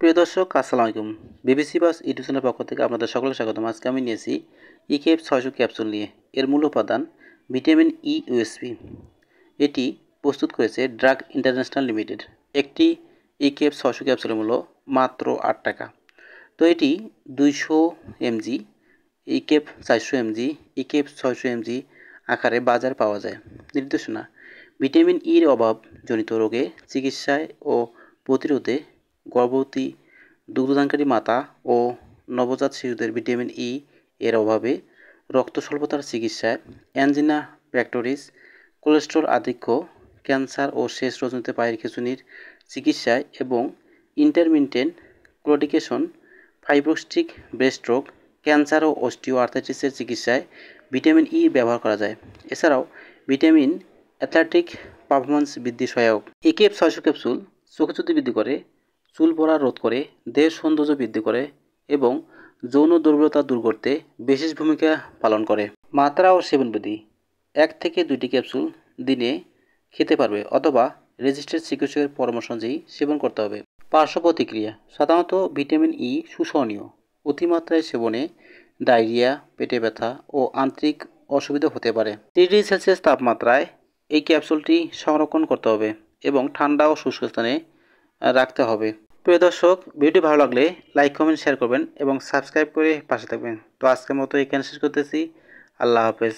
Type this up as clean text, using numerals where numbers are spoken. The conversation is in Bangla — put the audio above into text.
প্রিয় দর্শক আসসালামু আলাইকুম। বিবিসি বাস ইউটিউব চ্যানেলের পক্ষ থেকে আপনাদের সকলকে স্বাগতম। আজকে আমি নিয়েছি ইকেএফ 600 ক্যাপসুল নিয়ে। এর মূল উপাদান ভিটামিন ই ইউএসপি। এটি প্রস্তুত করেছে ড্রাগ ইন্টারন্যাশনাল লিমিটেড। একটি ইকেএফ 600 ক্যাপসুলের মূল্য মাত্র 8 টাকা। তো এটি 200 এমজি, ইকেএফ 400 এমজি, ইকেএফ 600 এমজি আকারে বাজারে পাওয়া যায়। নির্দেশনা: ভিটামিন ইর অভাবজনিত রোগে চিকিৎসায় ও প্রতিরোধে, গর্ভবতী, দুগ্ধদানকারী মাতা ও নবজাত শিশুদের ভিটামিন ই এর অভাবে, রক্ত স্বল্পতার চিকিৎসায়, অ্যাঞ্জিনা পেক্টোরিস, কোলেস্টেরল আধিক্য, ক্যান্সার ও শেষ রজনীতে পায়ের খিঁচুনির চিকিৎসায় এবং ইন্টারমিটেন্ট ক্লোডিকেশন, ফাইব্রোস্টিক ব্রেস্ট রোগ, ক্যান্সার ও অস্টিও আর্থ্রাইটিসের চিকিৎসায় ভিটামিন ই ব্যবহার করা যায়। এছাড়াও ভিটামিন অ্যাথলেটিক পারফরম্যান্স বৃদ্ধি সহায়ক। একেএফ 600 ক্যাপসুল চোখজ্যোতি বৃদ্ধি করে, চুল পড়া রোধ করে, দেহের সৌন্দর্য বৃদ্ধি করে এবং যৌন দুর্বলতা দূর করতে বিশেষ ভূমিকা পালন করে। মাত্রা ও সেবনবিধি: 1 থেকে 2টি ক্যাপসুল দিনে খেতে পারবে অথবা রেজিস্টার্ড চিকিৎসকের পরামর্শ অনুযায়ী সেবন করতে হবে। পার্শ্ব প্রতিক্রিয়া: সাধারণত ভিটামিন ই সুসহনীয়। অতিমাত্রায় সেবনে ডায়রিয়া, পেটে ব্যথা ও আন্ত্রিক অসুবিধা হতে পারে। 30 ডিগ্রি সেলসিয়াস তাপমাত্রায় এই ক্যাপসুলটি সংরক্ষণ করতে হবে এবং ঠান্ডা ও শুষ্ক স্থানে রাখতে হবে। প্রিয় দর্শক, ভিডিওটি ভালো লাগলে লাইক, কমেন্ট, শেয়ার করবেন এবং সাবস্ক্রাইব করে পাশে থাকবেন। তো আজকের মতো এখানে শেষ করতেছি। আল্লাহ হাফেজ।